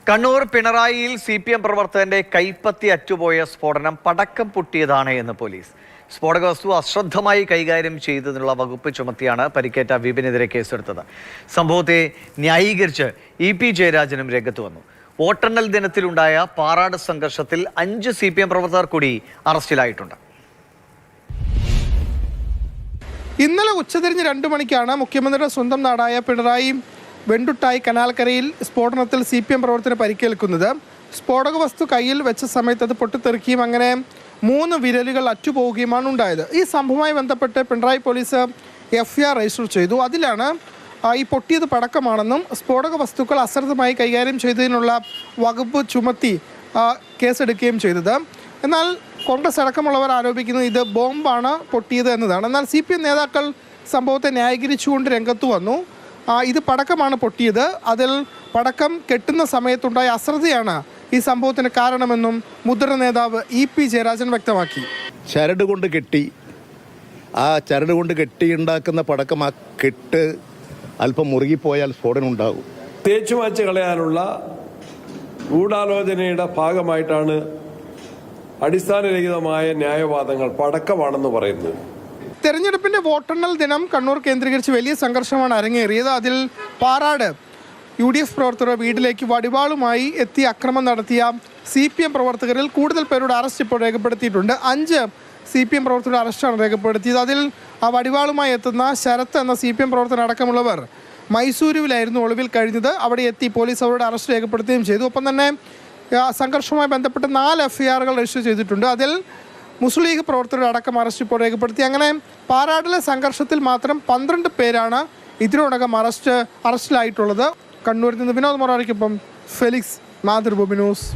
Kannur പിണറായിയിൽ CPM പ്രവർത്തകന്റെ കൈപ്പത്തി അറ്റുപോയ സ്ഫോടനം പടക്കം പൊട്ടിയതാണ് എന്ന് പോലീസ്. സ്ഫോടക വസ്തു അശ്രദ്ധമായി കൈകാര്യം ചെയ്തതിനുള്ള വകുപ്പ് ചുമത്തിയാണ് പരിക്കേറ്റ വിപിനെതിരെ കേസെടുത്തത്. സംഭവത്തെ ന്യായീകരിച്ച് EP ജയരാജനും രംഗത്ത് വന്നു. വോട്ടെണ്ണൽ ദിനത്തിലുണ്ടായ പാറാട് സംഘർഷത്തിൽ 5 CPM പ്രവർത്തകർ കൂടി അറസ്റ്റിലായിട്ടുണ്ട്. ഇന്നലെ ഉച്ചതിരിഞ്ഞ് 2 മണിക്കാണ് മുഖ്യമന്ത്രിയുടെ സ്വന്തം നാടായ പിണറായി വെണ്ടുട്ടായി കനാൽക്കരയിൽ സ്ഫോടനത്തിൽ CPM പ്രവർത്തകന് പരിക്കേൽക്കുന്നത്. സ്ഫോടക വസ്തു കയ്യിൽ വെച്ച സമയത്ത് അത് പൊട്ടിത്തെറിക്കുകയും അങ്ങനെ 3 വിരലുകൾ അറ്റുപോവുകയുമാണ് ഉണ്ടായത്. ഈ സംഭവവുമായി ബന്ധപ്പെട്ട് പിണറായി പോലീസ് FIR രജിസ്റ്റർ ചെയ്തു. അതിലാണ് ഈ പൊട്ടിയത് പടക്കമാണെന്നും സ്ഫോടക വസ്തുക്കൾ അശ്രദ്ധമായി കൈകാര്യം ചെയ്തതിനുള്ള വകുപ്പ് ചുമത്തി കേസെടുക്കുകയും ചെയ്തത്. എന്നാൽ കോൺഗ്രസ് അടക്കമുള്ളവർ ആരോപിക്കുന്നത് ഇത് ബോംബാണ് പൊട്ടിയത് എന്നതാണ്. എന്നാൽ CPM നേതാക്കൾ സംഭവത്തെ ന്യായീകരിച്ചുകൊണ്ട് രംഗത്ത് വന്നു. ഇത് പടക്കമാണ് പൊട്ടിയത്, അതിൽ പടക്കം കെട്ടുന്ന സമയത്തുണ്ടായ അശ്രദ്ധയാണ് ഈ സംഭവത്തിന് കാരണമെന്നും മുതിർന്ന നേതാവ് EP ജയരാജൻ വ്യക്തമാക്കി. ചരട് കൊണ്ട് കെട്ടി ഉണ്ടാക്കുന്ന പടക്കം ആ കെട്ട് അല്പം മുറുകിപ്പോയാൽ സ്ഫോടനം ഉണ്ടാകും. തേച്ചുമാച്ച് കളയാനുള്ള ഗൂഢാലോചനയുടെ ഭാഗമായിട്ടാണ് അടിസ്ഥാനരഹിതമായ ന്യായവാദങ്ങൾ പടക്കമാണെന്ന് പറയുന്നത്. തെരഞ്ഞെടുപ്പിന്റെ വോട്ടെണ്ണൽ ദിനം കണ്ണൂർ കേന്ദ്രീകരിച്ച് വലിയ സംഘർഷമാണ് അരങ്ങേറിയത്. അതിൽ പാറാട് UDF പ്രവർത്തകർ വീട്ടിലേക്ക് വടിവാളുമായി എത്തി അക്രമം നടത്തിയ CPM പ്രവർത്തകരിൽ കൂടുതൽ പേരുടെ അറസ്റ്റ് ഇപ്പോൾ രേഖപ്പെടുത്തിയിട്ടുണ്ട്. 5 CPM പ്രവർത്തകരുടെ അറസ്റ്റാണ് രേഖപ്പെടുത്തിയത്. അതിൽ ആ വടിവാളുമായി എത്തുന്ന ശരത്ത് എന്ന CPM പ്രവർത്തകൻ അടക്കമുള്ളവർ മൈസൂരുവിലായിരുന്നു ഒളിവിൽ കഴിഞ്ഞത്. അവിടെ എത്തി പോലീസ് അവരുടെ അറസ്റ്റ് രേഖപ്പെടുത്തുകയും ചെയ്തു. ഒപ്പം തന്നെ സംഘർഷവുമായി ബന്ധപ്പെട്ട് 4 FIRകൾ രജിസ്റ്റർ ചെയ്തിട്ടുണ്ട്. അതിൽ മുസ്ലിം ലീഗ് പ്രവർത്തകരുടെ അടക്കം അറസ്റ്റ് ഇപ്പോൾ രേഖപ്പെടുത്തി. അങ്ങനെ പാറാടിലെ സംഘർഷത്തിൽ മാത്രം 12 പേരാണ് ഇതിനോടകം അറസ്റ്റിലായിട്ടുള്ളത്. കണ്ണൂരിൽ നിന്ന് വിനോദ് മൊറാരിക്കൊപ്പം ഫെലിക്സ്, മാതൃഭൂമി ന്യൂസ്.